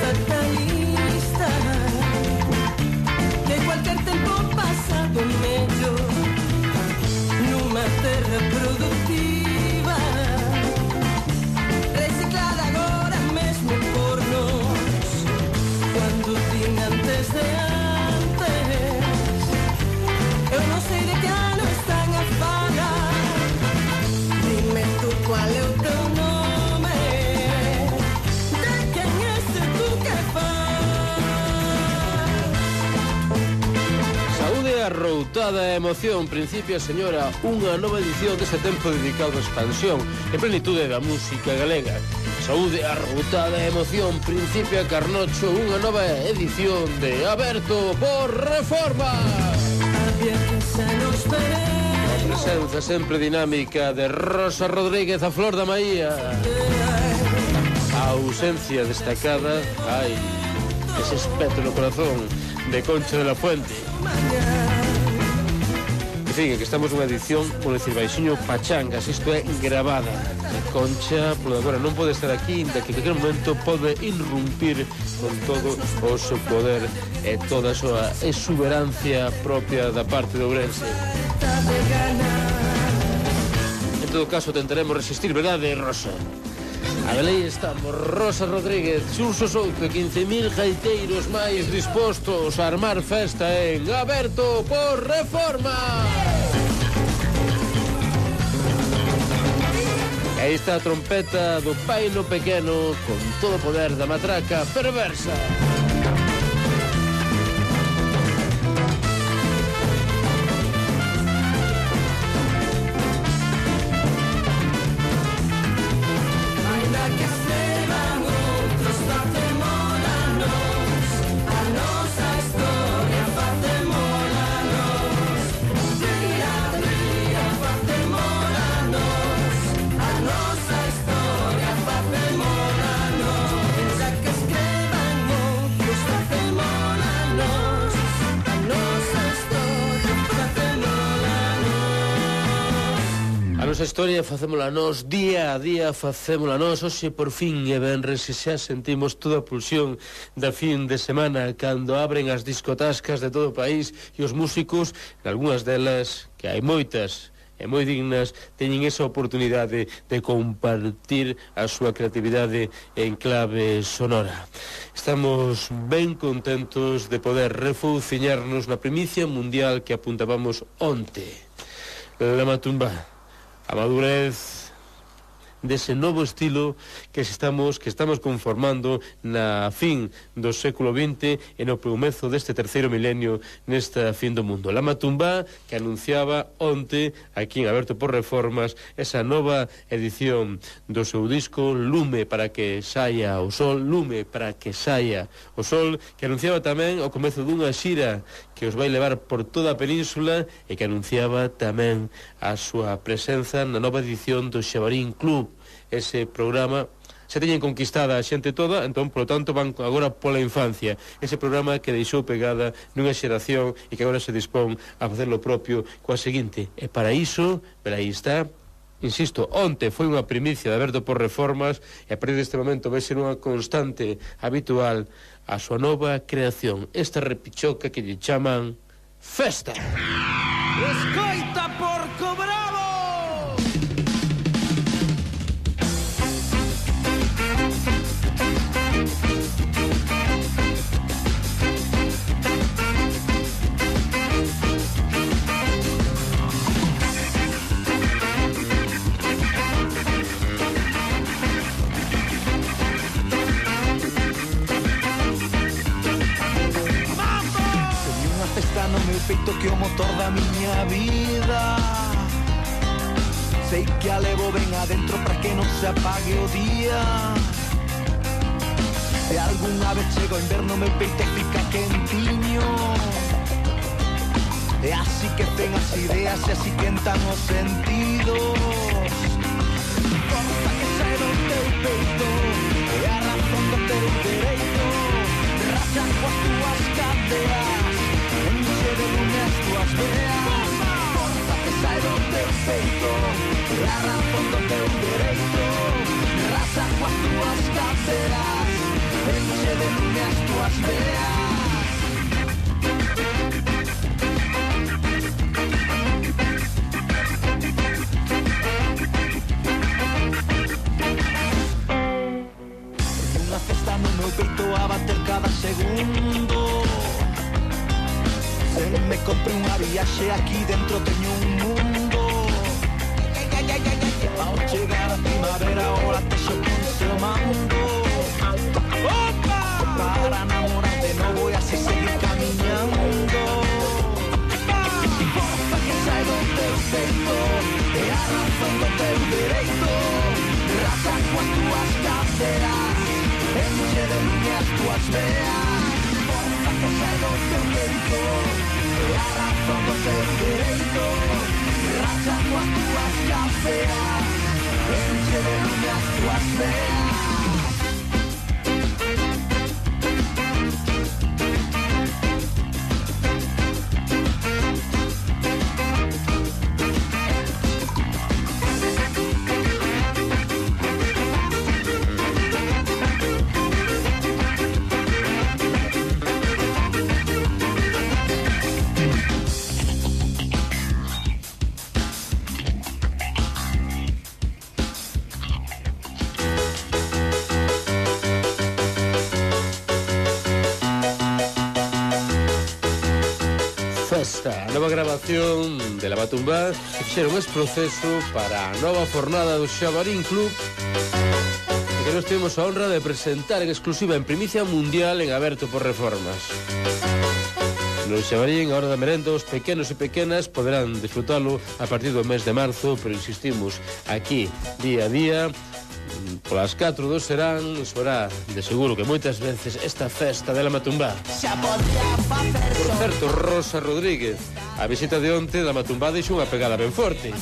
fatalista, que cualquier tempo pasado medio nunha terra productiva, reciclada agora mesmo por nós, cando din antes de antes. Eu non sei de que ano están a falar, dime tú cual é o teu nome, de quen és tú que faz. Saúde arroutada e emoción, principia, señora, unha nova edición deste tempo dedicado á expansión e plenitude da música galega. Saúde arroutada e emoción, principia, Carnocho, unha nova edición de Aberto por Reformas. A presenza sempre dinámica de Rosa Rodríguez, a flor da maía. A ausencia destacada, ai, ese espeto no corazón de Concha de la Fuente. En fin, que estamos nunha edición, por decir baixiño, pachangas, isto é grabada. E Concha, por agora, non pode estar aquí, inda que en aquel momento pode irrumpir con todo o seu poder e toda a súa exuberancia propia da parte de Ourense. En todo caso, tentaremos resistir, verdade, Rosa? A lei estamos, Rosa Rodríguez, Xurxo Souto e 15.000 gaiteiros máis dispostos a armar festa en Aberto por Reforma. E aí está a trompeta do paino pequeno con todo o poder da matraca perversa. A historia facémola nós, día a día facémola nós. Hoxe por fin é venres e xa sentimos toda a pulsión da fin de semana, cando abren as discotascas de todo o país e os músicos, algunhas delas, que hai moitas e moi dignas, teñen esa oportunidade de compartir a súa creatividade en clave sonora. Estamos ben contentos de poder refouciñarnos na primicia mundial que apuntábamos onte. La Matumba, a madurez dese novo estilo que estamos conformando na fin do século XX e no comezo deste terceiro milenio nesta fin do mundo. La Matumba, que anunciaba onte aquí en Aberto por Reformas esa nova edición do seu disco Lume para que saia o sol, Lume para que saia o sol, que anunciaba tamén o comezo dunha xira que os vai levar por toda a península e que anunciaba tamén a súa presenza na nova edición do Xabarín Club. Ese programa se teñen conquistada a xente toda, entón, polo tanto, van agora pola infancia. Ese programa que deixou pegada nunha xeración e que agora se dispón a facer lo propio coa seguinte. E para iso, pero aí está, insisto, onte foi unha primicia de Aberto por Reformas e a partir deste momento vai ser unha constante habitual a súa nova creación, esta repichoca que lle chaman Festa. Escoita, Porco Bravo! No meu peito que o motor da miña vida, sei que a levo ben adentro para que non se apague o día. Se algunha vez chego o inverno meu peito fica quentiño, e así que ten as ideas e así quentan os sentidos. Forza que sae do teu peito e a razón do teu dereito, racha coas túas cadeas, enche de lume as túas veas. Forza que sae do teu peito e a razón do teu dereito, racha coas túas cadeas, enche enche de lume as túas veas. Unha festa no meu peito a bater cada segundo. Se me compré unha viaxe aquí dentro teño un mundo. Ao chegar a primavera ahora te xo consumando. Opa! Para namorar de novo e así seguir camiñando. Forza que sai do teu peito e a razón do teu dereito. Raza coas túas caderas, enche de lume as túas veas. Forza que sai do teu peito e a razón do teu dereito. Raza coas túas caderas, enche de lume as túas veas. Festa, a nova grabación de La Matumbá que fixeron ese proceso para a nova fornada do Xabarín Club e que nos temos a honra de presentar en exclusiva en primicia mundial en Aberto por Reformas. No Xabarín, a hora da merenda, os pequenos e pequenas poderán disfrutalo a partir do mes de marzo, pero insistimos, aquí, día a día, polas 4 do serán, será de seguro que moitas veces esta festa de La Matumbá. Por certo, Rosa Rodríguez, a visita de onte da Matumbá deixou unha pegada ben forte.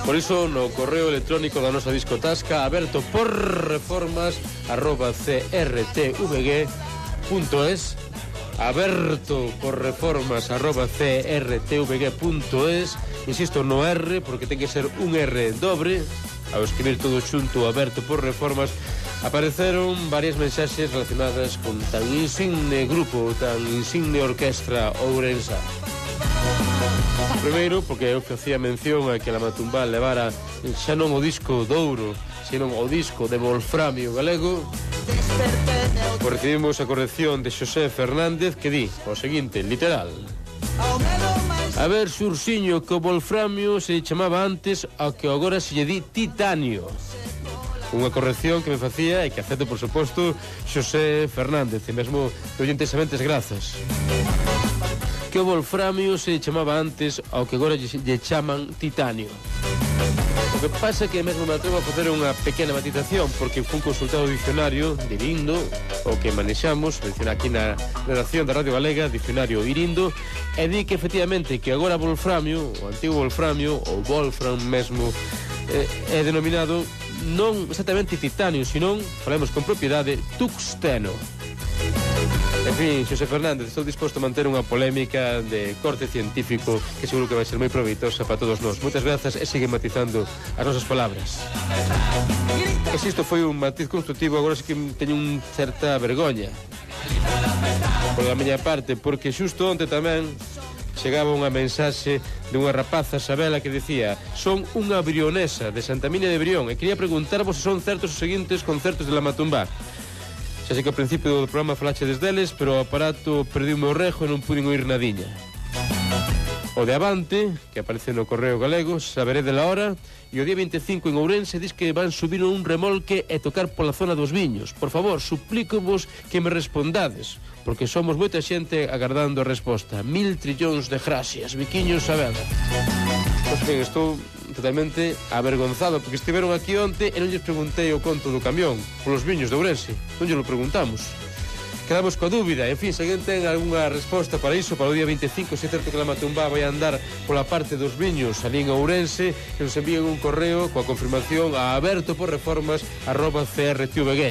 Por iso, no correo electrónico da nosa discotasca aberto por reformas@crtvg.es, aberto por reformas@crtvg.es, insisto no R porque ten que ser un R dobre. Ao escribir todo xunto aberto por reformas apareceron varias mensaxes relacionadas con tan insigne grupo, tan insigne orquestra ourensa. Primeiro, porque eu facía mención a que La Matumbá levara xa non o disco de ouro, senón o disco de wolframio galego. Recibimos a corrección de Xosé Fernández que di o seguinte, literal: a ver, Xursiño, que o wolframio se chamaba antes ao que agora se lle di titanio. Unha corrección que me facía e que acepto, por suposto, Xosé Fernández, e mesmo dolle intensamente grazas. Que o wolframio se chamaba antes ao que agora lle chaman titanio. O que pasa é que mesmo me atrevo a facer unha pequena matización, porque fun consultado o dicionario de Irindo, o que manexamos, menciona aquí na redacción da Radio Galega, dicionario Irindo, e di que efectivamente que agora wolframio, o antigo wolframio, ou wolfram mesmo, é denominado non exactamente titanio, senón, falemos con propiedade, tuxteno. En fin, Xosé Fernández, estou disposto a manter unha polémica de corte científico que seguro que vai ser moi proveitosa para todos nós. Moitas grazas e sigue matizando as nosas palabras. Que se isto foi un matiz constructivo, agora sí que teño un certa vergoña por a miña parte, porque xusto onte tamén chegaba unha mensaxe de unha rapaza, Sabela, que decía: son unha brionesa de Santa Minia de Brión e quería preguntarvos se son certos os seguintes concertos de La Matumbá. Xa sei que ao principio do programa falachedes deles, pero o aparato perdiu o meu rejo e non pude oír nadiña. O de Avante, que aparece no Correo Galego, saberé de la hora, e o día 25 en Ourense dis que van subir un remolque e tocar pola zona dos viños. Por favor, suplíco-vos que me respondades, porque somos moita xente agardando a resposta. 1000 trillóns de gracias, Viquiño Sabela. Pois ben, estou totalmente avergonzado, porque estiveron aquí onte e non lles preguntei o conto do camión polos viños de Ourense. Non lles lo preguntamos. Quedamos coa dúbida. En fin, se alguén ten algunha resposta para iso, para o día 25, se é certo que La Matumbá vai andar pola parte dos viños ali en Ourense, que nos envíen un correo coa confirmación a abertoporreformas@crtvg.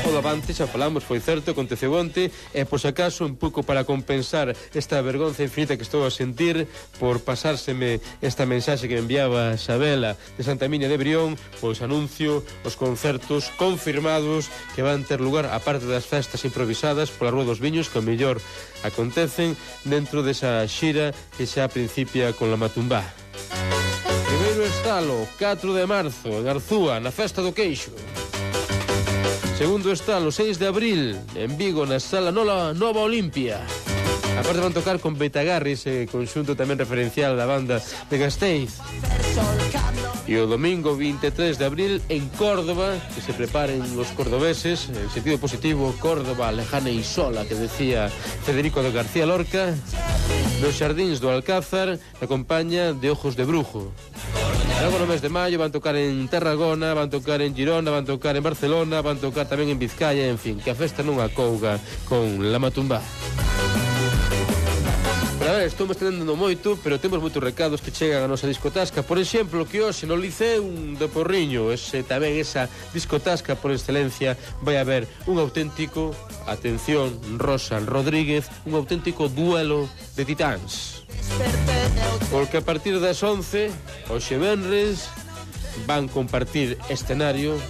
O do Avante, xa falamos, foi certo, aconteceu onte, e por se acaso, un pouco para compensar esta vergonza infinita que estou a sentir por pasárseme esta mensaxe que me enviaba Xabela de Santa Minia de Brión, pois anuncio os concertos confirmados que van ter lugar, a parte das festas improvisadas pola Rúa dos Viños, que o mellor acontecen dentro desa xira que xa principia con la Matumbá. Primeiro estalo, 4 de marzo, en Arzúa, na Festa do Queixo. Segundo estalo, 6 de abril, en Vigo, na Sala Nova Olimpia. Aparte van tocar con Betagarri, ese conxunto tamén referencial da banda de Gasteiz. E o domingo 23 de abril en Córdoba, que se preparen os cordobeses, en sentido positivo, Córdoba, lejana e sola, que decía Federico de García Lorca, nos xardíns do Alcázar, na compañía de Ojos de Brujo. Logo no mes de maio van tocar en Tarragona, van tocar en Girona, van tocar en Barcelona, van tocar tamén en Vizcaya, en fin, que a festa non acouga con la Matumbá. Pero a ver, estou me estendendo moito, pero temos moitos recados que chegan a nosa discotasca. Por exemplo, que hoxe no Liceo de Porriño, tamén esa discotasca por excelencia, vai haber un auténtico, atención, Rosa Rodríguez, un auténtico duelo de titáns. Porque a partir das 11, hoxe venres, van compartir escenario,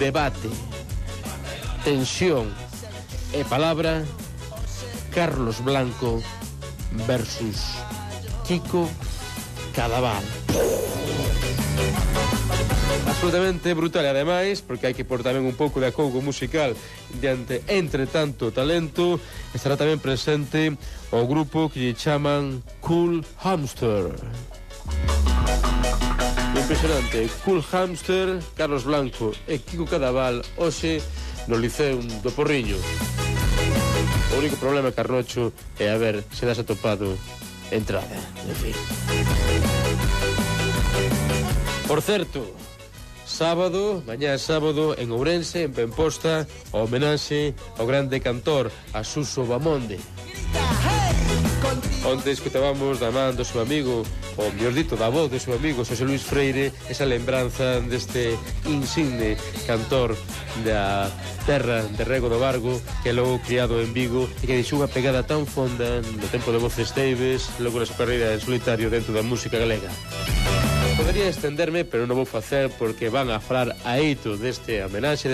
debate, tensión e palabra, Carlos Blanco versus Kiko Cadaval. Absolutamente brutal, e ademais, porque hai que por tamén un pouco de acougo musical diante entre tanto talento, estará tamén presente o grupo que lle chaman Cool Hamster. Impresionante, Cool Hamster, Carlos Blanco e Kiko Cadaval hoxe no Liceo do Porriño. O único problema, Carrocho, é a ver se das atopado entrada, en fin. Por certo, sábado, mañá sábado, en Ourense, en Penposta, a homenaxe ao grande cantor, a Suso Bamonde. Onte escutábamos da man do seu amigo, o mellor dito, da voz do seu amigo Xosé Luis Freire, esa lembranza deste insigne cantor da terra de Rego do Vargo, que logo criado en Vigo e que deixou unha pegada tan fonda no tempo de Voces Teives, logo na súa carreira en solitario dentro da música galega. Podería estenderme, pero non vou facer porque van a falar a eito desta homenaxe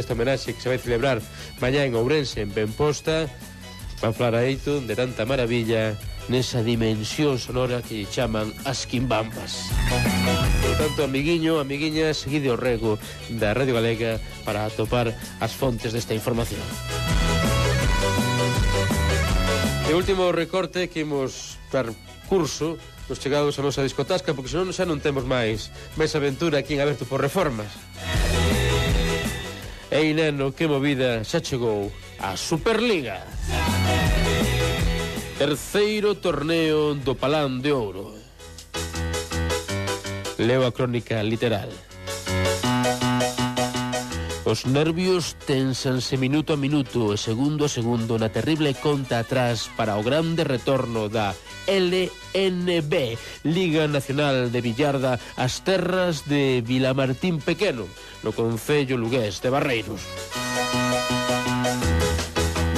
que se vai celebrar mañá en Ourense, en Penposta. Van falar a eito de tanta maravilla nesa dimensión sonora que chaman as quimbambas. Por tanto, amiguiño, amiguiña, seguide o rego da Radio Galega para atopar as fontes desta información. E o último recorte que imos dar curso nos chegados a nosa discotasca, porque senón xa non temos máis aventura aquí en Aberto por Reformas. Ei, neno, que movida, xa chegou a Superliga. Terceiro torneo do Palán de Ouro. Leo a crónica literal. Os nervios tensanse minuto a minuto e segundo a segundo na terrible conta atrás para o grande retorno da LNB, Liga Nacional de Villarda, ás terras de Vilamartín Pequeno, no concello lugués de Barreiros.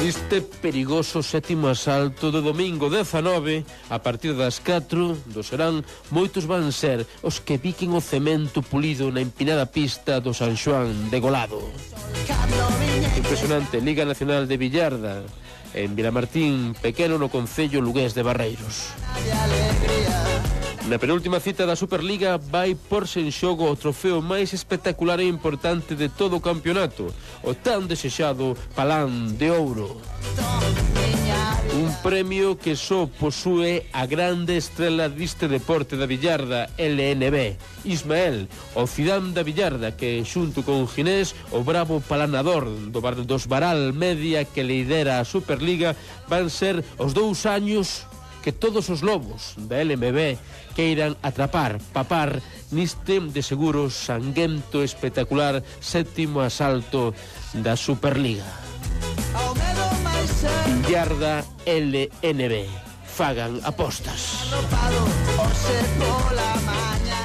Neste perigoso sétimo asalto do domingo 19, a partir das 4 do serán, moitos van ser os que piquen o cemento pulido na empinada pista do San Xoán de Golado. Impresionante, Liga Nacional de Villarda, en Vilamartín Pequeno, no concello lugués de Barreiros. Na penúltima cita da Superliga vai porse en xogo o trofeo máis espectacular e importante de todo o campeonato, o tan desexado Palán de Ouro. Un premio que só posúe a grande estrela deste deporte da Villarda, LNB, Ismael, o cidán da Villarda, que xunto con Ginés, o bravo palanador dos Varal Media que lidera a Superliga, van ser os 2 años que todos os lobos da LMB queiran atrapar, papar niste de seguro sanguento espectacular sétimo asalto da Superliga. Villarda LNB, fagan apostas.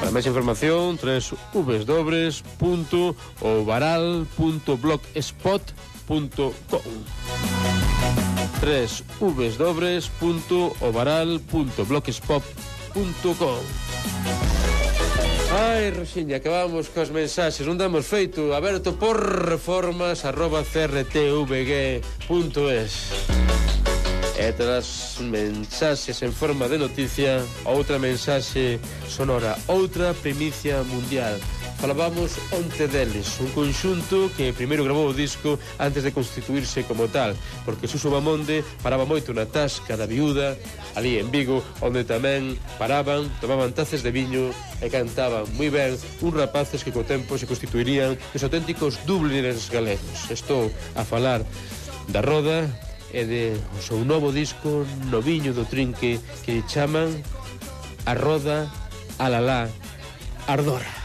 Para máis información, www.ovaral.blogspot.com. www.ovaral.blogspot.com. Ai, Roxiña, que vamos cos mensaxes. Non damos feito. Aberto por reformas@crtvg.es. E tras mensaxes en forma de noticia, outra mensaxe sonora, outra primicia mundial. Falábamos onte deles, un conxunto que primeiro gravou o disco antes de constituirse como tal, porque Suso Bamonde paraba moito na Tasca da Viuda, ali en Vigo, onde tamén paraban, tomaban taces de viño e cantaban moi ben uns rapaces que co tempo se constituirían os auténticos Dubliners galegos. Estou a falar da Roda e de o seu novo disco noviño do Trinque que chaman A Roda, Alalá, Ardora.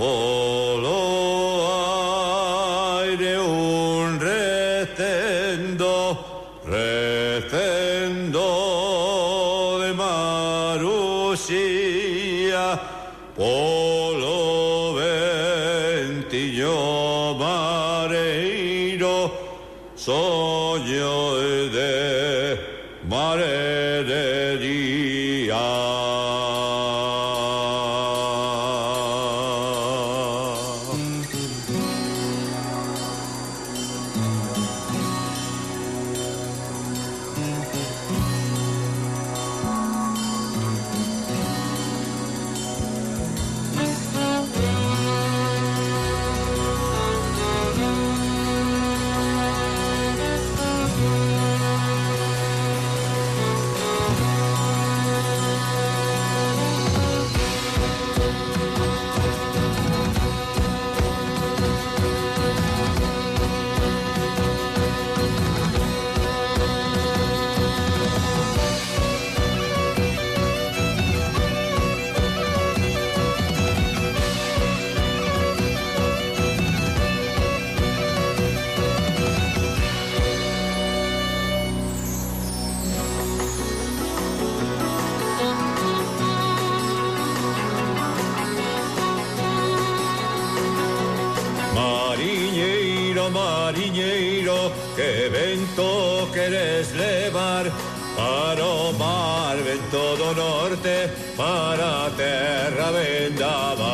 Polo aire un recendo de Marusía, polo ventillo mareiro, soño de marería. Mariñeiro, que vento queres levar para o mar, vento do norte, para a terra vendaval.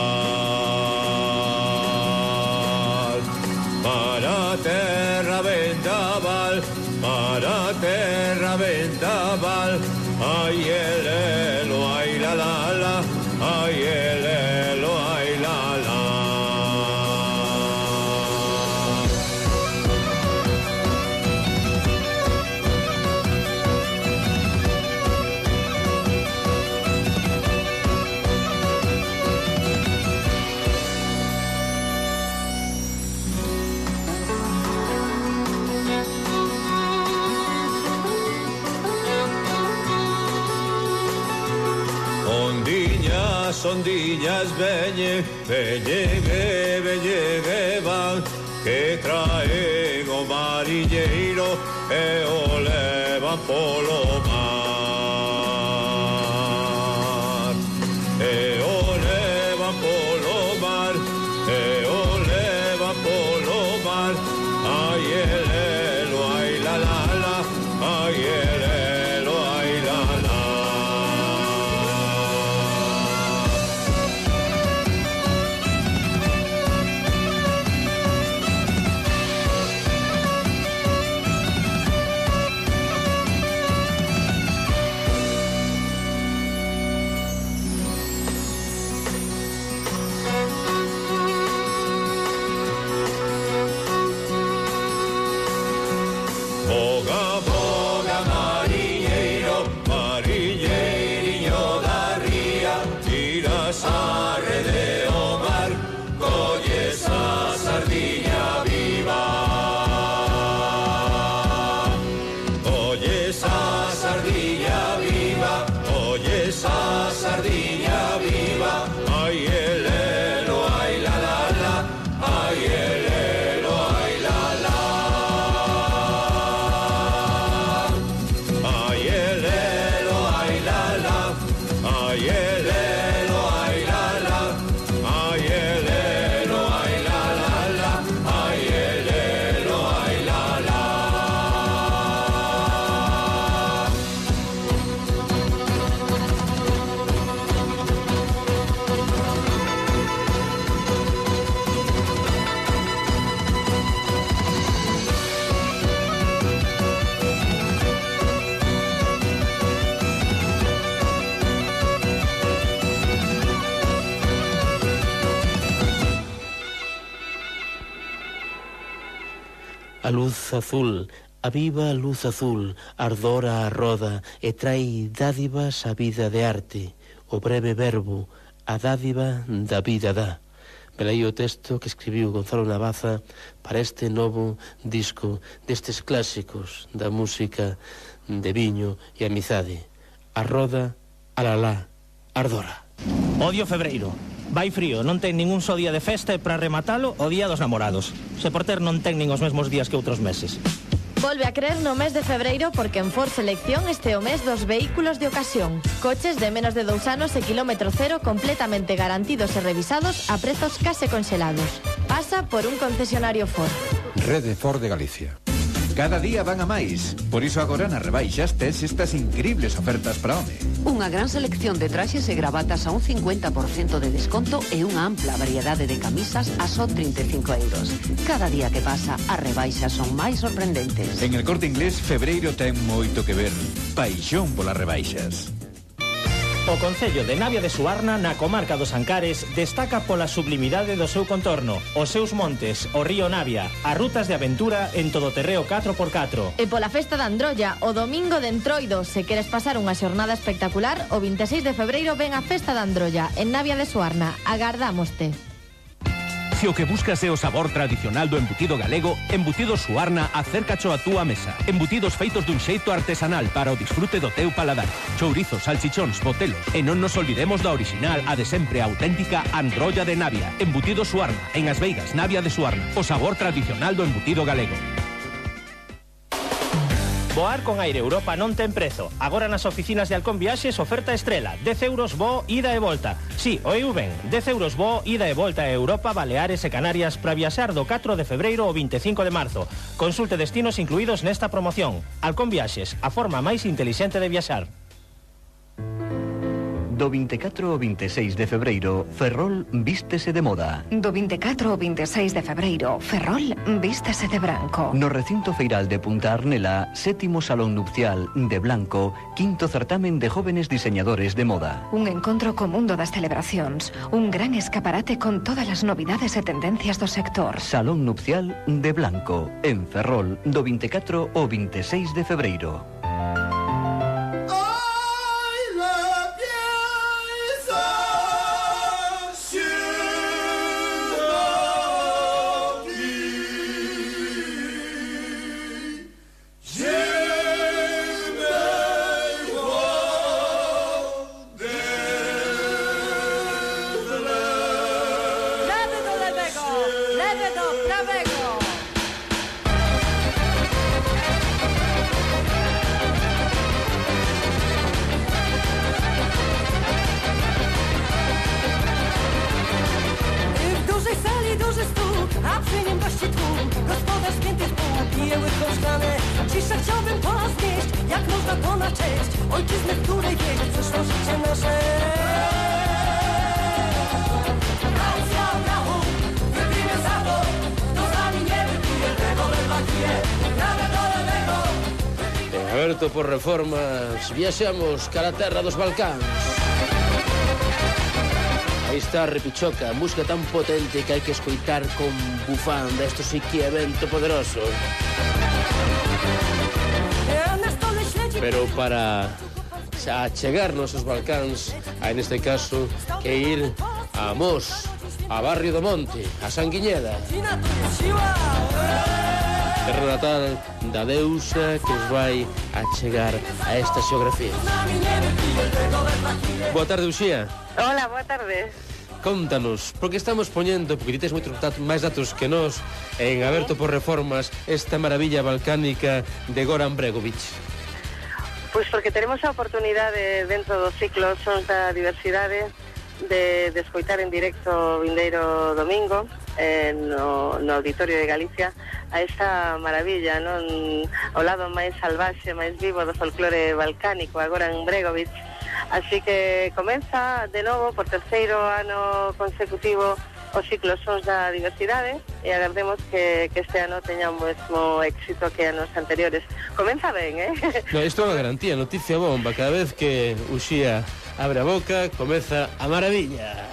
Para a terra vendaval, para a terra vendaval. Ai elelo, ai la la la, ai elelo, ai la la. Ondiñas veñen, veñen que van, que traen o mariñeiro e o levan polo mar. E o levan polo mar, e o levan polo mar. Ai elelo, ai la la la, ai elelo, ai la la. Ay, a luz azul, a viva luz azul, ardora a roda e trai dádivas a vida de arte, o breve verbo, a dádiva da vida dá. Velaí o texto que escribiu Gonzalo Navaza para este novo disco destes clásicos da música de viño e amizade. A roda, alalá, ardora. Odio febreiro. Vai frío, non ten ningún só día de festa e para rematalo o día dos namorados. Se por ter non ten nin os mesmos días que outros meses. Volve a creer no mes de febreiro porque en Ford Selección este é o mes dos vehículos de ocasión. Coches de menos de 2 anos e kilómetro cero completamente garantidos e revisados a prezos case congelados. Pasa por un concesionario Ford. Rede Ford de Galicia. Cada día van a máis. Por iso agora nas rebaixas tes estas increíbles ofertas para home. Unha gran selección de traxes e gravatas a un 50% de desconto e unha ampla variedade de camisas a só 35 euros. Cada día que pasa, as rebaixas son máis sorprendentes. En el Corte Inglés, febreiro ten moito que ver. Paixón polas rebaixas. O concello de Navia de Suarna, na comarca dos Ancares, destaca pola sublimidade do seu contorno, os seus montes, o río Navia, as rutas de aventura en todoterreo 4x4. E pola festa da Androlla, o domingo de Entroido, se queres pasar unha xornada espectacular, o 26 de febreiro ven a festa da Androlla, en Navia de Suarna. Agardámoste. Se o que buscas é o sabor tradicional do embutido galego, Embutidos Suarna acércacho a túa mesa. Embutidos feitos dun xeito artesanal para o disfrute do teu paladar. Chourizos, salchichóns, botelos. E non nos olvidemos da original, a de sempre auténtica Androlla de Navia. Embutidos Suarna, en As Veigas, Navia de Suarna. O sabor tradicional do embutido galego. Voar con Aire Europa non ten prezo. Agora nas oficinas de Halcón Viaxes oferta estrela. 10 euros voo, ida e volta. Sí, oíu ben. 10 euros voo, ida e volta a Europa, Baleares e Canarias para viaxar do 4 de febreiro ao 25 de marzo. Consulte destinos incluídos nesta promoción. Halcón Viaxes, a forma máis intelixente de viaxar. Do 24 ao 26 de febreiro, Ferrol vístese de moda. Do 24 ao 26 de febreiro, Ferrol vístese de branco. No recinto feiral de Punta Arnela, 7º Salón Nupcial de Blanco, 5º certamen de jóvenes diseñadores de moda. Un encontro co mundo das celebracións, un gran escaparate con todas as novidades e tendencias do sector. Salón Nupcial de Blanco, en Ferrol, do 24 ao 26 de febreiro. Aberto por reformas, viaxamos cara a terra dos Balcáns. Aí está Repichoca, música tan potente que hai que escoitar con bufanda. Isto sí que é vento poderoso. Pero para achegarnos aos Balcáns, hai neste caso que ir a Mos, a Barrio do Monte, a Sanguiñeda. Terra natal da deusa que os vai a chegar a esta xeografía. Boa tarde, Uxía. Hola, boa tarde. Contanos, porque estamos poñendo, porque ti tes moitos máis datos que nós, en Aberto por Reformas, esta maravilla balcánica de Goran Bregovic. Pois porque tenemos a oportunidade dentro do ciclo Sons da Diversidade de escoitar en directo o vindeiro domingo no Auditorio de Galicia a esta maravilla, non? O lado máis salvaxe, máis vivo do folclore balcánico, agora en Bregovic. Así que comeza de novo por terceiro ano consecutivo o ciclo Sons da Diversidade e agardemos que este ano teña o mesmo éxito que anos anteriores. Comeza ben, No, isto é unha garantía, noticia bomba. Cada vez que Uxía abre a boca, comeza a maravilla.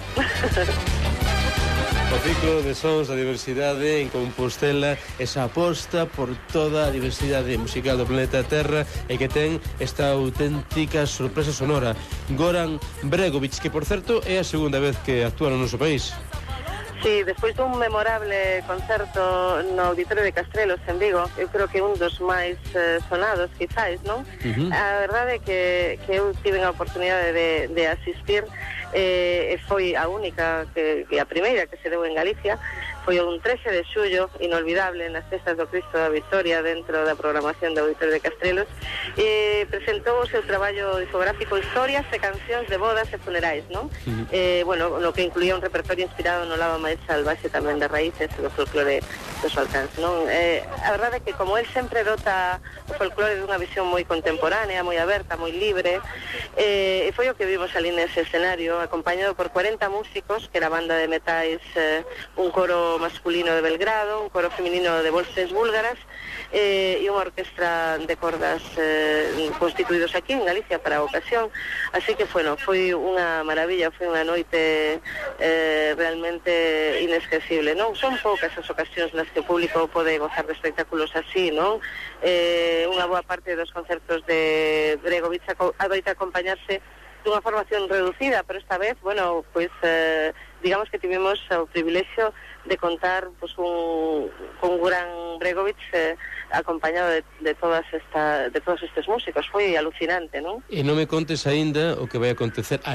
O ciclo de sons da diversidade en Compostela, esa aposta por toda a diversidade musical do planeta Terra e que ten esta auténtica sorpresa sonora. Goran Bregovic, que por certo é a segunda vez que actúa no noso país. Sí, despois dun memorable concerto no Auditorio de Castrelos en Vigo, eu creo que un dos máis sonados, quizáis, non? A verdade é que eu tive a oportunidade de asistir, e foi a única, que a primeira que se deu en Galicia. Foi un 13 de xullo, inolvidable, nas festas do Cristo da Victoria, dentro da programación do Auditorio de Castrelos, e presentou o seu traballo discográfico Historias e cancións de bodas e funerais, non? Bueno, no que incluía un repertorio inspirado no lado máis salvaxe tamén de raíces do folclore dos Balcáns, non? A verdade é que como el sempre dota o folclore dunha visión moi contemporánea, moi aberta, moi libre, e foi o que vimos ali nese escenario, acompañado por 40 músicos, que era banda de metais, un coro masculino de Belgrado, un coro feminino de Bolses búlgaras, e unha orquestra de cordas constituídos aquí en Galicia para a ocasión. Así que, bueno, foi unha maravilla, foi unha noite realmente inesquecible, non? Son poucas as ocasións nas que o público pode gozar de espectáculos así, non? Unha boa parte dos concertos de Bregovic adoita acompañarse dunha formación reducida, pero esta vez, bueno, pois digamos que tivemos o privilexio de contar pues, con Goran Bregovic acompañado de todos estes músicos. Foi alucinante, non? E non me contes aínda o que vai acontecer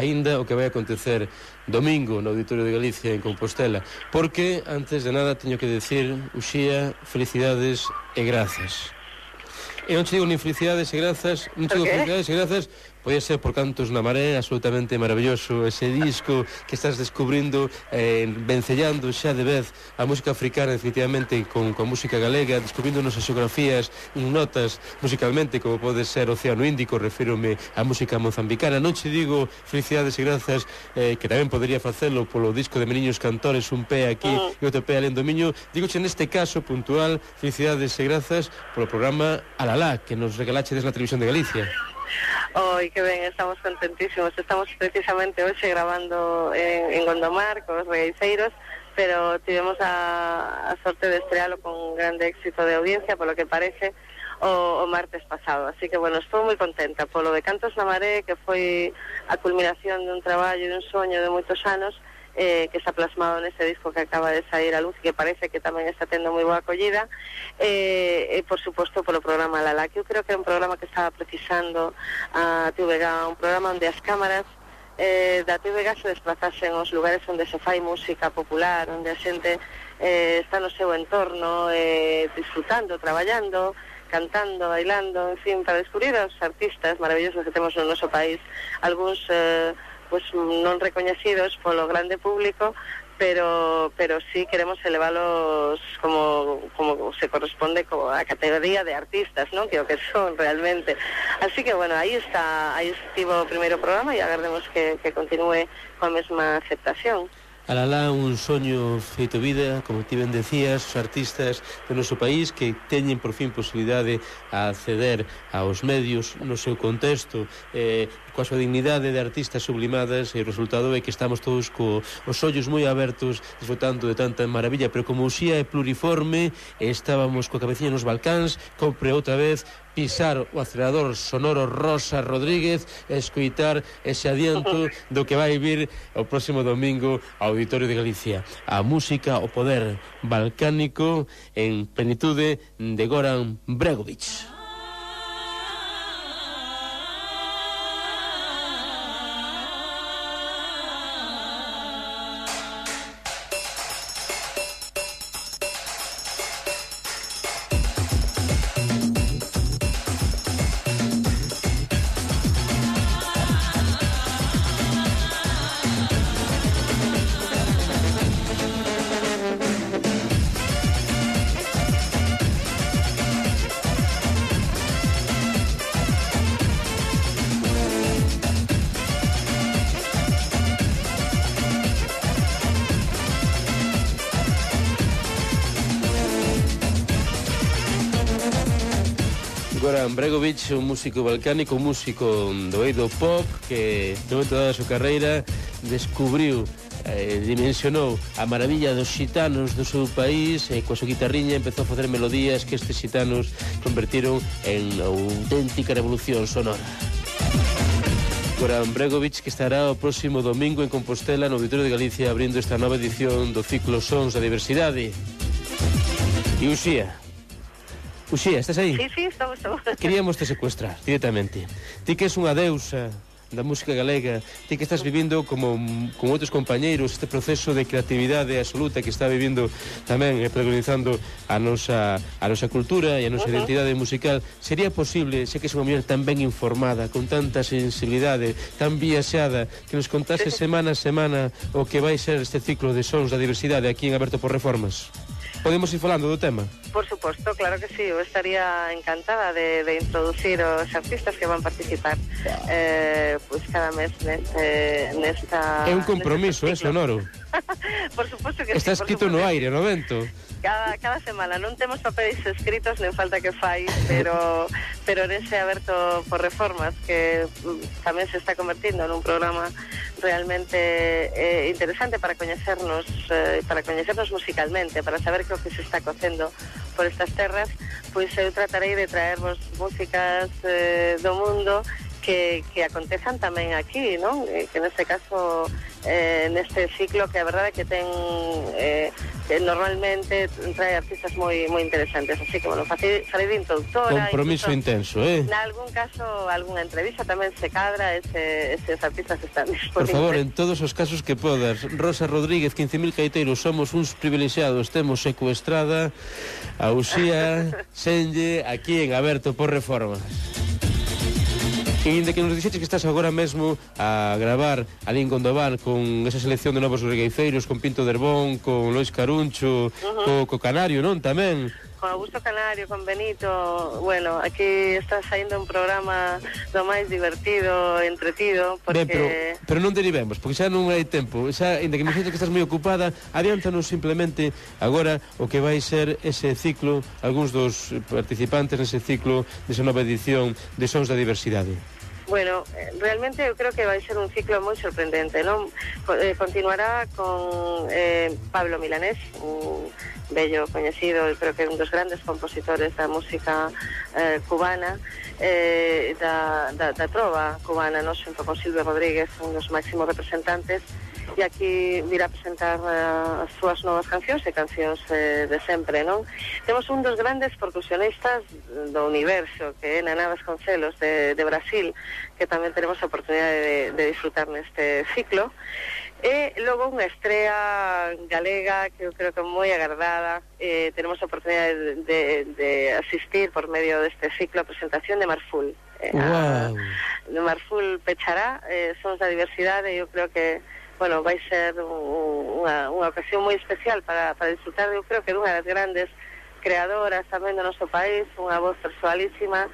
domingo no Auditorio de Galicia en Compostela, porque antes de nada teño que decir, Uxía, felicidades e grazas. E non che digo nin felicidades e grazas, podía ser por Cantos na Maré, absolutamente maravilloso ese disco que estás descubrindo, vencellando xa de vez a música africana definitivamente con música galega, descubrindo nosas xeografías notas musicalmente, como pode ser Océano Índico, refírome a música mozambicana. Non che digo felicidades e grazas, que tamén podería facelo polo disco de Meniños Cantores, un pé aquí e outro pé alén do Miño. Digoche neste caso puntual, felicidades e grazas polo programa Alalá, que nos regalachedes na Televisión de Galicia. Oi, que ben, estamos contentísimos. Estamos precisamente hoxe grabando en Gondomar cos regueiceiros, pero tivemos a sorte de estrealo con grande éxito de audiencia, polo que parece, o martes pasado. Así que, bueno, estou moi contenta polo de Cantos na Maré, que foi a culminación dun traballo e un soño de moitos anos, que está plasmado nese disco que acaba de sair a luz e que parece que tamén está tendo moi boa acollida, e por suposto polo programa Alalá, que eu creo que é un programa que estaba precisando a TVG, un programa onde as cámaras da TVG se desplazasen aos lugares onde se fai música popular, onde a xente está no seu entorno, disfrutando, traballando, cantando, bailando, en fin, para descubrir os artistas maravillosos que temos no noso país, algúns pues non recoñecidos polo grande público, pero sí queremos elevalos como se corresponde a categoría de artistas, ¿no? Que o que son realmente. Así que, bueno, aí estivo o primeiro programa e agardemos que continúe coa mesma aceptación. Alalá, un soño feito vida, como ti ben decías, os artistas do noso país que teñen por fin posibilidade a acceder aos medios no seu contexto, coa súa dignidade de artistas sublimadas, e o resultado é que estamos todos os ollos moi abertos disfrutando de tanta maravilla, pero como Uxía é pluriforme, estábamos coa cabeciña nos Balcáns, compre outra vez pisar o acelerador sonoro Rosa Rodríguez e escoitar ese adianto do que vai vir o próximo domingo ao Auditorio de Galicia. A música, o poder balcánico en plenitude de Goran Bregovic. Goran Bregovic, un músico balcánico, un músico do eido pop que no momento da súa carreira descubriu, dimensionou a maravilla dos xitanos do seu país e coa súa guitarriña empezou a facer melodías que estes xitanos convertiron en auténtica revolución sonora. Goran Bregović, que estará o próximo domingo en Compostela no Auditorio de Galicia abrindo esta nova edición do ciclo Sons da Diversidade. E Uxía, estás aí? Sí, estou. Queríamos te secuestrar directamente. Ti que és unha deusa da música galega, ti que estás vivindo como outros compañeiros este proceso de creatividade absoluta que está vivindo tamén protagonizando a nosa cultura e a nosa identidade musical, sería posible, sei que és unha muller tan ben informada, con tanta sensibilidade, tan viaxada, que nos contase semana a semana o que vai ser este ciclo de Sons da Diversidade aquí en Aberto por Reformas? Podemos ir falando do tema? Por suposto, claro que sí. Eu estaría encantada de introducir os artistas que van participar pues cada mes nesta... É un compromiso, sonoro. Por suposto que está escrito no aire, no vento. Cada semana non temos papeles escritos, nen falta que fai, pero nese Aberto por Reformas, que tamén se está convertindo nun programa realmente interesante para coñecernos musicalmente, para saber que o que se está cocendo por estas terras, pois eu tratarei de traervos músicas do mundo que acontezan tamén aquí, non? Que neste caso, neste ciclo, que a verdade é que ten normalmente trae artistas moi interesantes, así que, bueno, farei de introductora. Compromiso intenso, Nalgún caso, algunha entrevista tamén se cadra, eses artistas están disponibles. Por favor, en todos os casos que podas. Rosa Rodríguez, 15.000 caeteiros, somos uns privilexiados, temos secuestrada a Uxía Senlle aquí en Aberto por Reformas. E inda que nos dixeches que estás agora mesmo a gravar ali en Gondobán con esa selección de novos regueifeiros, con Pinto de Herbón, con Lois Caruncho, co Canario, non? Tamén. Con Augusto Canario, con Benito, bueno, aquí está saindo un programa do máis divertido, entretido, porque... Ben, pero non derivemos, porque xa non hai tempo, xa, inda que me dixeches que estás moi ocupada, adiántanos simplemente agora o que vai ser ese ciclo, algúns dos participantes nese ciclo, desa nova edición de Sons da Diversidade. Bueno, realmente eu creo que vai ser un ciclo moi sorprendente, non? Continuará con Pablo Milanés, un bello coñecido, creo que é un dos grandes compositores da música cubana, da trova cubana, non? Xunto con Silvio Rodríguez, un dos máximos representantes, e aquí virá a presentar as súas novas cancións e cancións de sempre, non? Temos un dos grandes percusionistas do universo, que é Naná Vasconcelos, de Brasil, que tamén tenemos a oportunidade de disfrutar neste ciclo. E logo unha estrela galega que eu creo que é moi agardada. Tenemos a oportunidade de asistir por medio deste ciclo a presentación de Marful. Marful pechará Sons da Diversidade, e eu creo que, bueno, vai ser unha ocasión moi especial para disfrutar, eu creo que dunha das grandes creadoras tamén do noso país, unha voz persoalísima,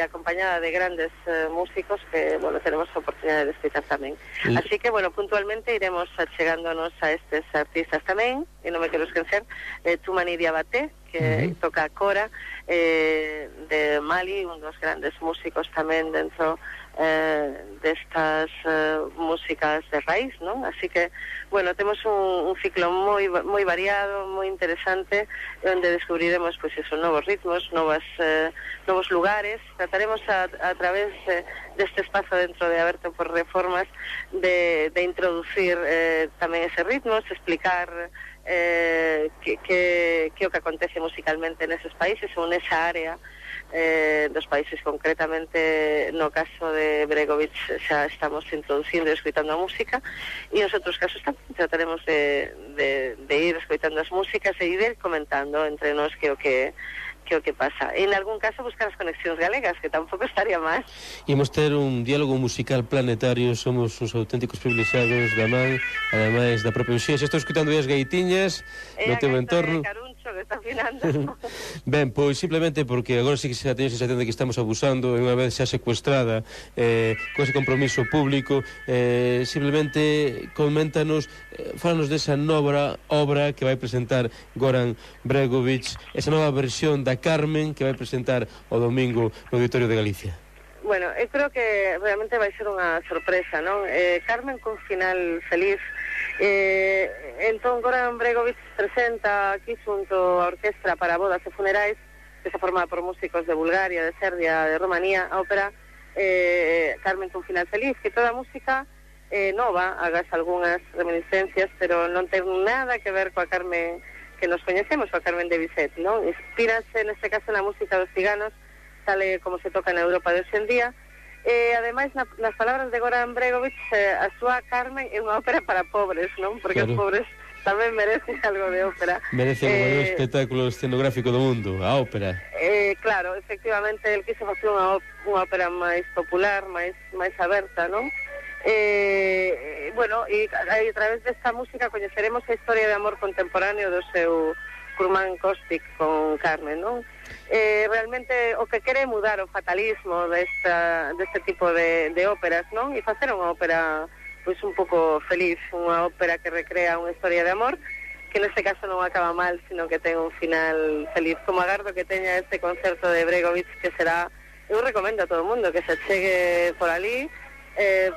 acompañada de grandes músicos que, bueno, tenemos a oportunidade de escutar tamén. Así que, bueno, puntualmente iremos achegándonos a estes artistas tamén, e non me quero esquecer, Toumani Diabaté, que toca a cora, de Mali, un dos grandes músicos tamén dentro destas músicas de raíz, non? Así que, bueno, temos un ciclo moi variado, moi interesante, onde descubriremos, pois, esos novos ritmos, novos lugares. Trataremos a través deste espazo dentro de Aberto por Reformas de introducir tamén ese ritmos, explicar que o que acontece musicalmente neses países ou nesa área dos países, concretamente no caso de Bregović xa estamos introducindo e escoitando a música, e nos outros casos tamén trataremos de ir escoitando as músicas e ir comentando entre nós que o que pasa. E en algún caso buscar as conexións galegas, que tampouco estaría mal. Imos ter un diálogo musical planetario, somos uns auténticos privilexiados da man, ademais da propia Uxía. Xa estou escutando as gaitiñas no teu entorno. Que está afinando. Ben, pois simplemente porque agora sí que xa teño a sensación de que estamos abusando, e unha vez xa secuestrada con ese compromiso público, simplemente coméntanos, fálanos desa nova obra que vai presentar Goran Bregović, esa nova versión da Carmen que vai presentar o domingo no Auditorio de Galicia. Bueno, eu creo que realmente vai ser unha sorpresa, non? Carmen con final feliz. Entón, Goran Bregovic presenta aquí xunto a Orquestra para Bodas e Funerais, que está formada por músicos de Bulgaria, de Serbia, de Rumanía, a ópera Carmen con final feliz, que toda a música nova, hagas algunhas reminiscencias, pero non ten nada que ver coa Carmen que nos coñecemos, coa Carmen de Bizet, non? Inspírase, neste caso, na música dos ciganos, tal como se toca na Europa de hoxe en día. Ademais, nas palabras de Goran Bregovic, a súa Carmen é unha ópera para pobres, non? Porque os pobres tamén merecen algo de ópera. Merecen o maior espectáculo escenográfico do mundo, a ópera. Claro, efectivamente, el quiso facer unha ópera máis popular, máis aberta, non? Bueno, e a través desta música coñeceremos a historia de amor contemporáneo do seu Kurman Kostic con Carmen, non? Realmente o que quere mudar o fatalismo deste tipo de óperas, non? E facer unha ópera pois un pouco feliz, unha ópera que recrea unha historia de amor que neste caso non acaba mal, sino que ten un final feliz. Como agardo que teña este concerto de Bregovic, que será, eu recomendo a todo o mundo que se chegue por ali,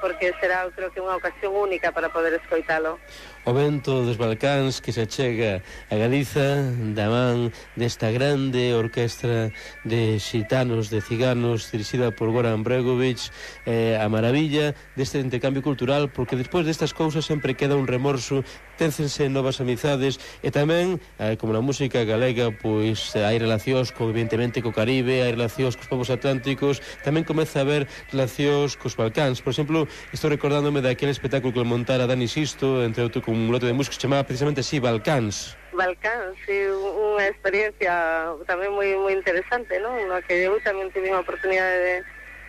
porque será, creo que, unha ocasión única para poder escoitalo. O vento dos Balcáns que se achega a Galiza da man desta grande orquestra de xitanos, de ciganos, dirixida por Goran Bregovic, a maravilla deste intercambio cultural, porque despois destas cousas sempre queda un remorso, téncense novas amizades, e tamén, como na música galega, pois hai relacións, evidentemente, co Caribe, hai relacións cos povos atlánticos, tamén comeza a haber relacións cos Balcáns. Por exemplo, estou recordándome daquele espectáculo que montara Dani Sisto, entre outro, con un lote de músicos que se chamaba precisamente así, Balcáns. Balcáns, sí, unha experiencia tamén moi interesante, non? Na que eu tamén tive unha oportunidade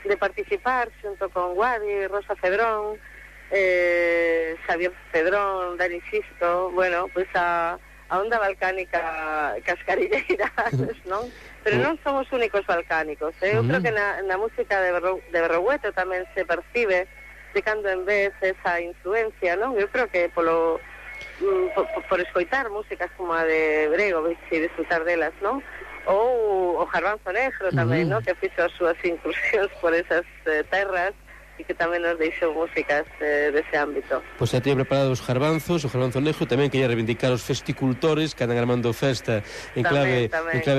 de participar xunto con Guadi, Rosa Cedrón, Xavier Cedrón, Dani Sisto, bueno, pois a onda balcánica cascarilleira, non? Pero non son os únicos balcánicos, eu creo que na música de Berrogueto tamén se percibe de cando en vez esa influencia, non? Eu creo que por escoitar músicas como a de Bregovic e disfrutar delas, non? Ou o Garbanzo Negro tamén, non? Que fixo as súas incursións por esas terras e que tamén nos deixou músicas dese ámbito. Pois xa tiña preparado os garbanzos, o Garbanzo Negro, tamén quería reivindicar os festicultores que andan armando festa en clave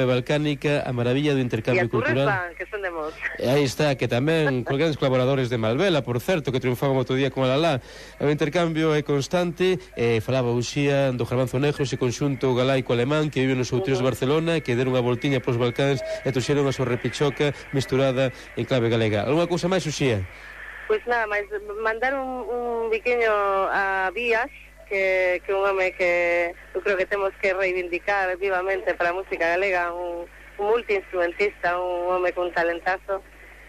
balcánica, a maravilla do intercambio cultural. E a Currepan, que son de Mos. Aí está, que tamén, con grandes colaboradores de Malvela, por certo, que triunfaban outro día con Alalá. O intercambio é constante, falaba Uxía do Garbanzo Negro, ese conxunto galaico-alemán que vive nos Outríos de Barcelona, que deron unha voltiña pros Balcáns e trouxeron a súa repichoca misturada en clave galega. Alguna cousa máis, Uxía? Pois nada máis, mandar un biqueño a Vías, que un home que eu creo que temos que reivindicar vivamente para a música galega, un multiinstrumentista, un home con talentazo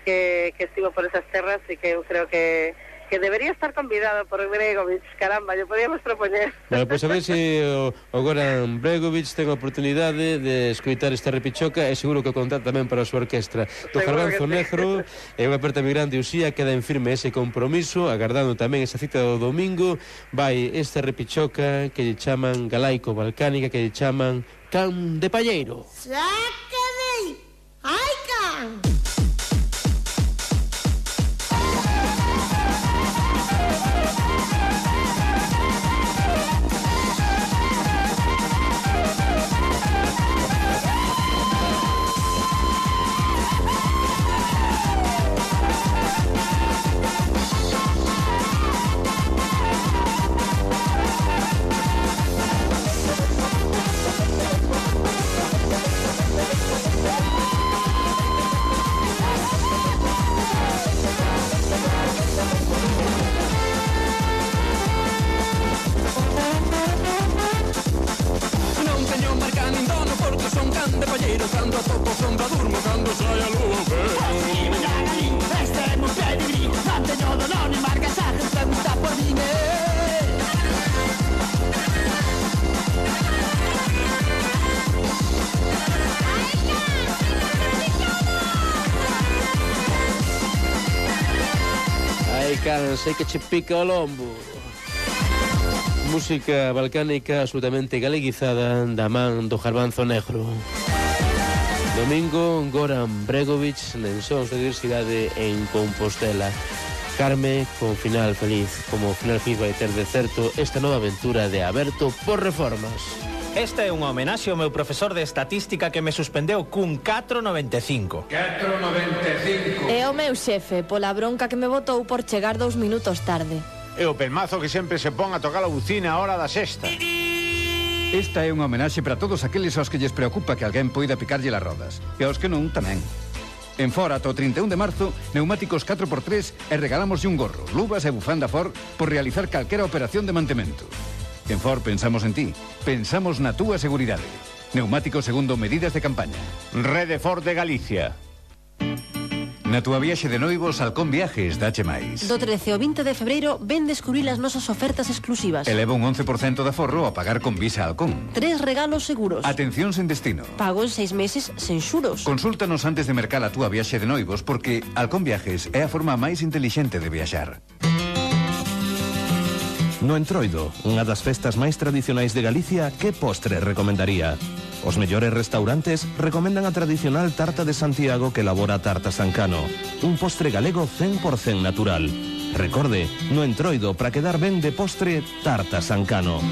que estivo por esas terras e que eu creo que debería estar convidado por Bregovic, caramba, yo podíamos propoñer. Bueno, pois a ver se o Goran Bregovic ten a oportunidade de escoitar esta repichoca e seguro que o contar tamén para a súa orquestra. Do Garbanzo Negro é unha aperta moi grande, Uxía, queda en firme ese compromiso, agardando tamén esa cita do domingo, vai esta repichoca que lle chaman galaico-balcánica, que lle chaman Can de Palleiro. Saca de aí, ai can! Cando atopo son da durmo, cando sai a lúa Posible galí, extremo pedigrí, non teño dolor ni marcasajes, pregunta por dime. Ai, can, sei que che pica o lombo. Música balcánica absolutamente galeguizada da man do Garbanzo Negro. Domingo, Goran Bregovic, Lensóns da Diversidade en Compostela. Carme, con final feliz. Como final feliz vai ter de certo esta nova aventura de Aberto por Reformas. Esta é unha homenaxe ao meu profesor de estatística que me suspendeu cun 4,95. 4,95. É o meu xefe, pola bronca que me botou por chegar 2 minutos tarde. É o pelmazo que sempre se pon a tocar a bucina a hora da sexta. Esta é unha homenaxe para todos aqueles aos que lles preocupa que alguén poida picarlle las rodas. E aos que non, tamén. En Ford, ata o 31 de marzo, neumáticos 4x3 e regalámoslle un gorro, luvas e bufanda Ford por realizar calquera operación de mantemento. En Ford pensamos en ti. Pensamos na túa seguridade. Neumáticos segundo medidas de campaña. Rede Ford de Galicia. Na túa viaxe de noivos, Halcón Viajes dache máis. Do 13 ao 20 de febreiro ven descubrir as nosas ofertas exclusivas. Eleva un 11% de aforro a pagar con Visa Halcón. 3 regalos seguros. Atención sen destino. Pago en 6 meses sen xuros. Consúltanos antes de mercar a túa viaxe de noivos porque Halcón Viajes é a forma máis intelixente de viaxar. No Entroido, unha das festas máis tradicionais de Galicia, que postre recomendaría? Os mellores restaurantes recomendan a tradicional tarta de Santiago que elabora Tarta Sancano, un postre galego 100% natural. Recorde, no Entroido, para quedar ben de postre, Tarta Sancano.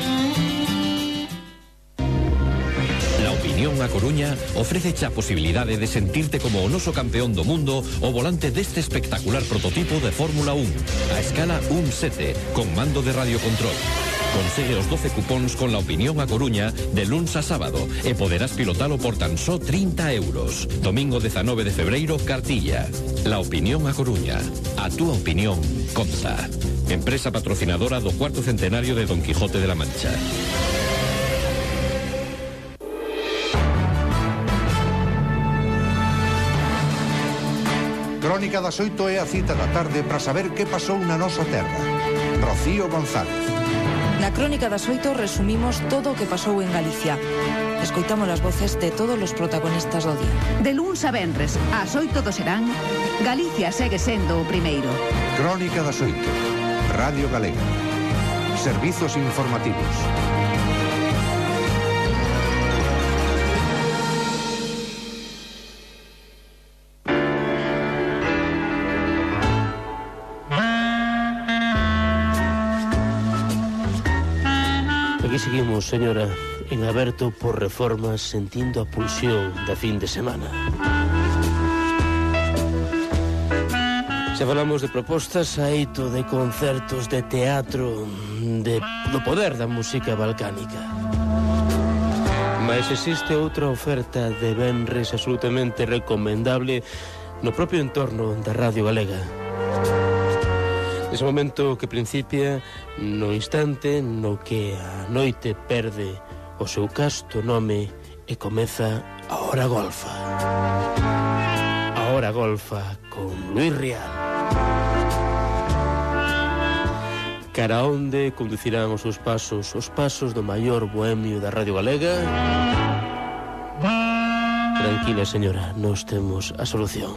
Opinión A Coruña ofrece a posibilidade de sentirte como o noso campeón do mundo ao volante deste espectacular prototipo de Fórmula 1, a escala 1.7, con mando de radiocontrol. Consigue os 12 cupóns con la Opinión A Coruña de luns a sábado e poderás pilotalo por tan só 30 euros. Domingo 19 de febreiro, Cartilla. La Opinión A Coruña. A túa opinión conta. Empresa patrocinadora do cuarto centenario de Don Quijote de la Mancha. Crónica das 8 é a cita da tarde para saber que pasou na nosa terra. Rocío González. Na Crónica das 8 resumimos todo o que pasou en Galicia. Escoitamos as voces de todos os protagonistas do día. De luns a venres, ás 8 do serán, Galicia segue sendo o primeiro. Crónica das 8. Radio Galega. Servizos informativos. Aquí seguimos, señora, en Aberto por Reformas, sentindo a pulsión da fin de semana. Se falamos de propostas, aito de concertos, de teatro, do poder da música balcánica. Mas existe outra oferta de venres absolutamente recomendable no propio entorno da Radio Galega. Ese momento que principia no instante no que a noite perde o seu casto nome e comeza a Hora Golfa. A Hora Golfa con Luis Rial. Cara onde conducirán os seus pasos, os pasos do maior bohemio da Radio Galega? Tranquila, señora, nós temos a solución.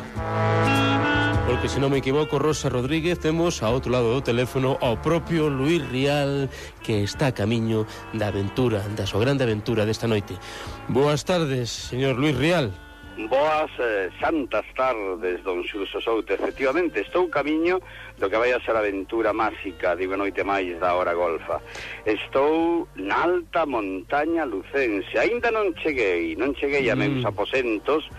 Porque, se non me equivoco, Rosa Rodríguez, temos ao outro lado do teléfono ao propio Luis Rial, que está a camiño da aventura, da súa grande aventura desta noite. Boas tardes, señor Luis Rial. Boas santas tardes, don Xurxo Souto. Efectivamente, estou camiño do que vai a ser a aventura máxica de unha noite máis da Hora Golfa. Estou na alta montaña lucense. Ainda non cheguei a meus aposentos,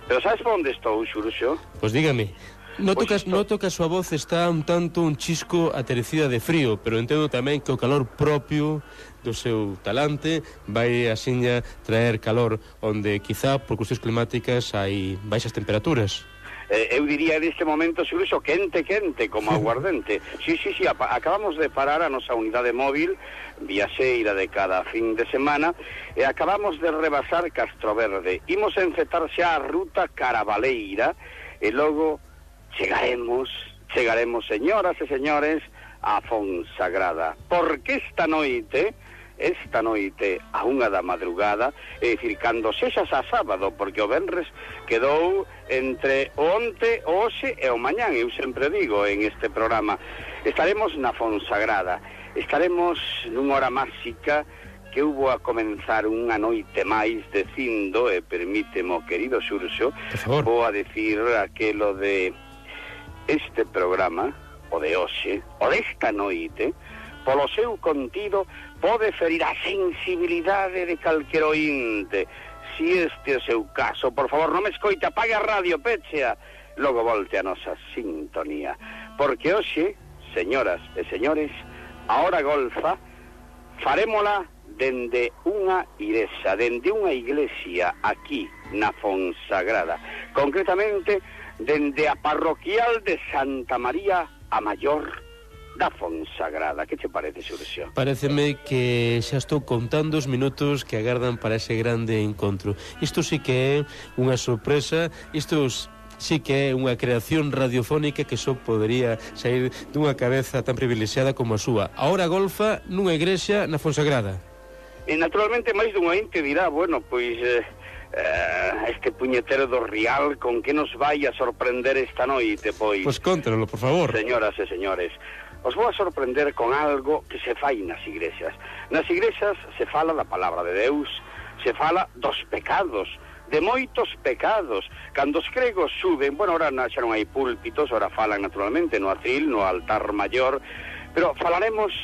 pero sabes por onde estou, Xurxo? Pois dígame. Noto que a súa voz está un tanto un chisco aterecida de frío, pero entendo tamén que o calor propio do seu talante vai asiña traer calor onde quizá por cuestións climáticas hai baixas temperaturas. Eu diría neste momento, Xurxo, quente, como aguardente. Sí, acabamos de parar a nosa unidade móvil viaxeira de cada fin de semana e acabamos de rebasar Castroverde. Imos encetar xa a ruta Carabaleira e logo chegaremos, señoras e señores, a Fonsagrada. Porque esta noite, a 1 da madrugada, é dicir, cando sexas a sábado, porque o venres quedou entre o onte, o hoxe e o mañán, eu sempre digo en este programa. Estaremos na Fonsagrada, estaremos nunha hora máxica que eu vou a comenzar unha noite máis dicindo, e permítemo, querido Xurxo, vou a decir aquelo de este programa, o de hoxe, o desta noite, polo seu contido, pode ferir a sensibilidade de calquer ointe. Si este é o seu caso, por favor, non me escoite, apague a radio, pechea, logo volte a nosa sintonía. Porque hoxe, señoras e señores, a hora golfa, farémola dende unha iglesia aquí na Fonsagrada, concretamente dende a parroquial de Santa María a Maior da Fonsagrada. Que che parece, Xurxo? Paréceme que xa estou contando os minutos que agardan para ese grande encontro. Isto sí que é unha sorpresa, isto sí que é unha creación radiofónica que só podería sair dunha cabeza tan privilexiada como a súa. A hora golfa nunha igrexa na Fonsagrada. E naturalmente máis dunha ente dirá, bueno, pois este puñetero do Rial con que nos vai a sorprender esta noite, pois... Pois cóntralo, por favor. Señoras e señores, os vou a sorprender con algo que se fai nas igrexas. Nas igrexas se fala da palabra de Deus, se fala dos pecados, de moitos pecados. Cando os gregos suben, bueno, ora xa non hai púlpitos, ora falan naturalmente no atril, no altar maior, pero falaremos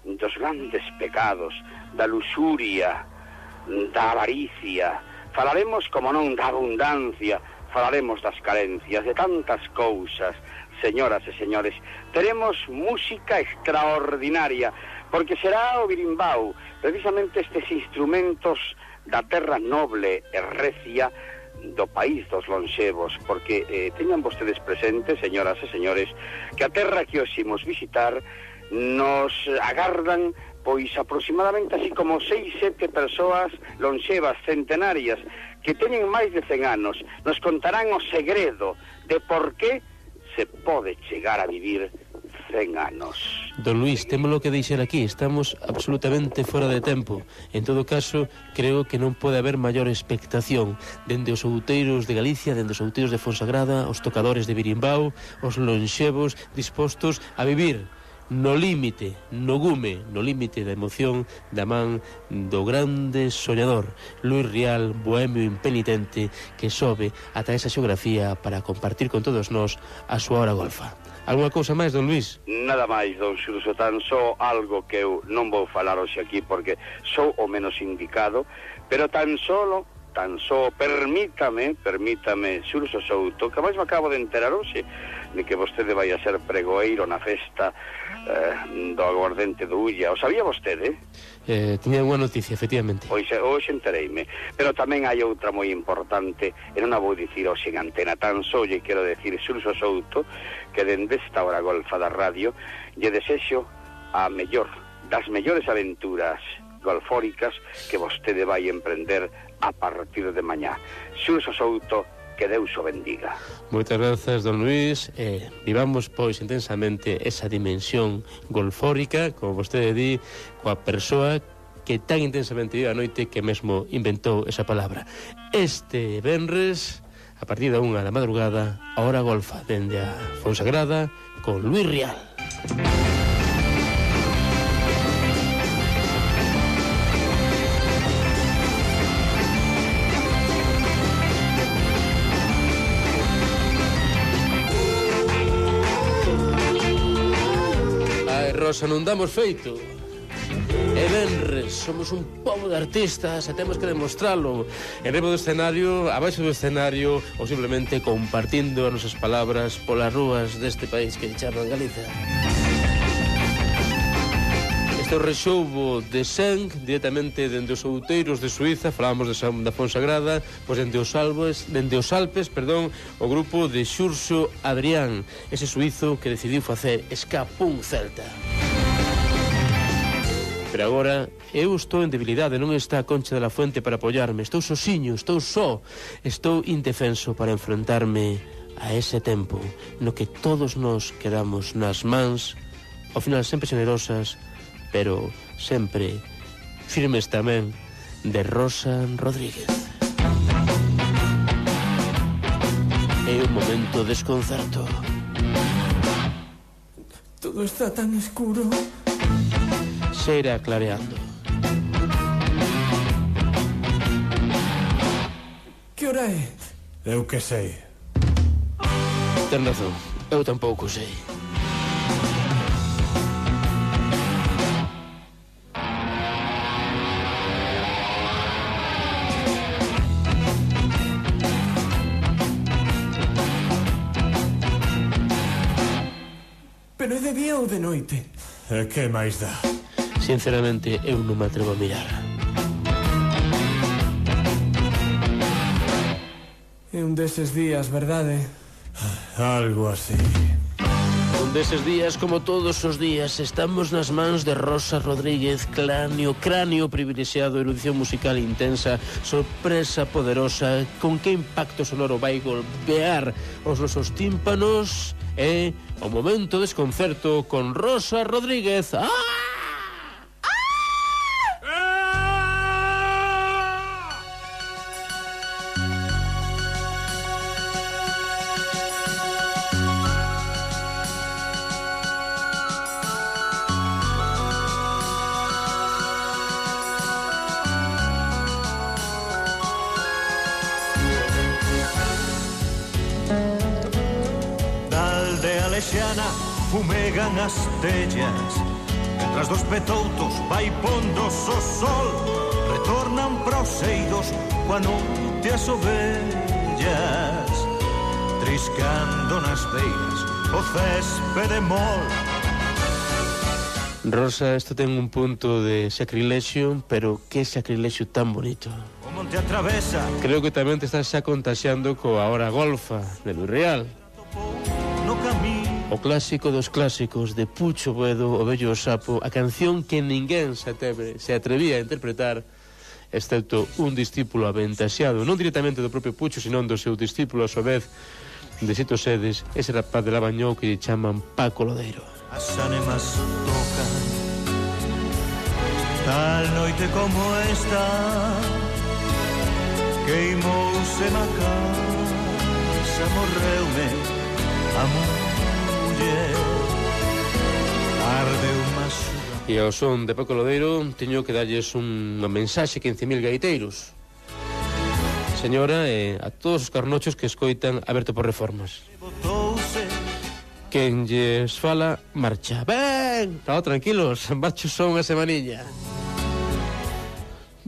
dos grandes pecados, da luxuria, da avaricia, falaremos, como non, da abundancia, falaremos das carencias, de tantas cousas. Señoras e señores, teremos música extraordinaria, porque será o birimbau, precisamente estes instrumentos da terra noble e recia do país dos lonxevos, porque teñan vostedes presentes, señoras e señores, que a terra que hoxe imos visitar nos agardan pois aproximadamente así como 6-7 persoas lonxevas, centenarias, que teñen máis de 100 anos. Nos contarán o segredo de por que se pode chegar a vivir 100 anos. Don Luís, témolo que deixar aquí, estamos absolutamente fora de tempo. En todo caso, creo que non pode haber maior expectación dende os outeiros de Galicia, dende os outeiros de Fonsagrada, os tocadores de birimbau, os lonxevos dispostos a vivir no límite, no gume, no límite da emoción da man do grande soñador Luís Rial, bohemio impenitente, que sobe ata esa xeografía para compartir con todos nós a súa hora golfa. Alguna cousa máis, don Luís? Nada máis, don Xurxo, tan só algo que eu non vou falar hoxe aquí porque sou o menos indicado, pero tan só permítame, Xurxo Souto, que máis me acabo de enterar hoxe de que vostede vai a ser pregoeiro na festa do aguardente do Ulla. O sabía vostede? Tiña unha noticia, efectivamente. Pois hoxe entereime, pero tamén hai outra moi importante, e non a vou dicir hoxe en antena, tan só lle quero decir, Xurxo Souto, que dende esta hora golfa da radio lle desexo a mellor das mellores aventuras golfóricas que vostede vai emprender a partir de mañá. Xurxo Souto, que Deus o bendiga. Moitas grazas, don Luís. Vivamos, pois, intensamente esa dimensión golfórica, como vostede di, coa persoa que tan intensamente vive a noite que mesmo inventou esa palabra. Este venres, a partir da 1 da madrugada, a hora golfa, dende a Fonsagrada, con Luís Rial. Rosa, non damos feito. E venres, somos un pobo de artistas e temos que demostralo. En riba do escenario, abaixo do escenario, ou simplemente compartindo as nosas palabras polas rúas deste país que chaman Galicia. Este é o rexoubo de Senc, directamente dende os outeiros de Suiza, falamos da Fonsagrada, pois dende os Alpes, o grupo de Xurxo Adrián, ese suizo que decidiu facer Escapún Celta. Pero agora, eu estou en debilidade, non está a Concha de la Fuente para apoiarme, estou sosiño, estou só, estou indefenso para enfrentarme a ese tempo no que todos nós quedamos nas mans, ao final sempre generosas, pero sempre firmes tamén, de Rosa Rodríguez. É un momento de desconcerto. Todo está tan escuro. Se irá clareando. mellorei. Eu que sei. Ten razón, eu tampouco sei. Pero é de día ou de noite? E que máis dá? Sinceramente, eu non me atrevo a mirar. É un deses días, verdade? Algo así. Un deses días, como todos os días, estamos nas mans de Rosa Rodríguez, cráneo privilexiado, erudición musical intensa, sorpresa poderosa, con que impacto sonoro vai golpear os nosos tímpanos, e o momento desconcerto con Rosa Rodríguez. ¡Ah! Fumegan as tellas, mentras dos petoutos vai pondos o sol, retornan para os eidos coa noite as ovellas, triscando nas beiras o céspede mol. Rosa, isto ten un punto de sacrilexio, pero que sacrilexio tan bonito. O monte atravesa. Creo que tamén te estás xa contaxiando coa hora golfa de Luis Real. No camino. O clásico dos clásicos de Pucho Boedo, O vello sapo, a canción que ninguén se atrevía a interpretar, excepto un discípulo aventaxeado, non directamente do propio Pucho, senón do seu discípulo a súa vez, de Xito Sedes, ese rapaz de Lavañó que lle chaman Paco Lodeiro. As ánimas tocan tal noite como esta, queimouse na casa, morreume a e ao son de Paco Lodeiro teño que darlles unha mensaxe a 15.000 gaiteiros, señora, e a todos os carnochos que escoitan Aberto por Reformas. Quen lles fala marcha. Ben, tranquilos, marcho só unha semaniña.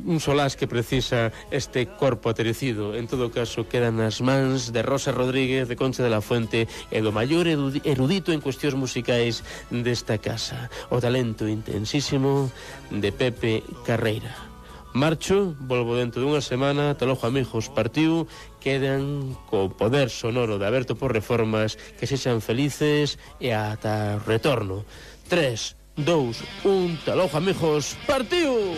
Un solás que precisa este corpo aterecido. En todo caso, quedan nas mans de Rosa Rodríguez, de Concha de la Fuente e do maior erudito en cuestións musicais desta casa, o talento intensísimo de Pepe Carreira. Marcho, volvo dentro dunha semana, Talojo amigos, partiu, quedan co poder sonoro de Aberto por Reformas, que sexan felices e ata o retorno. 3, 2, 1, Talojo amigos, partiu!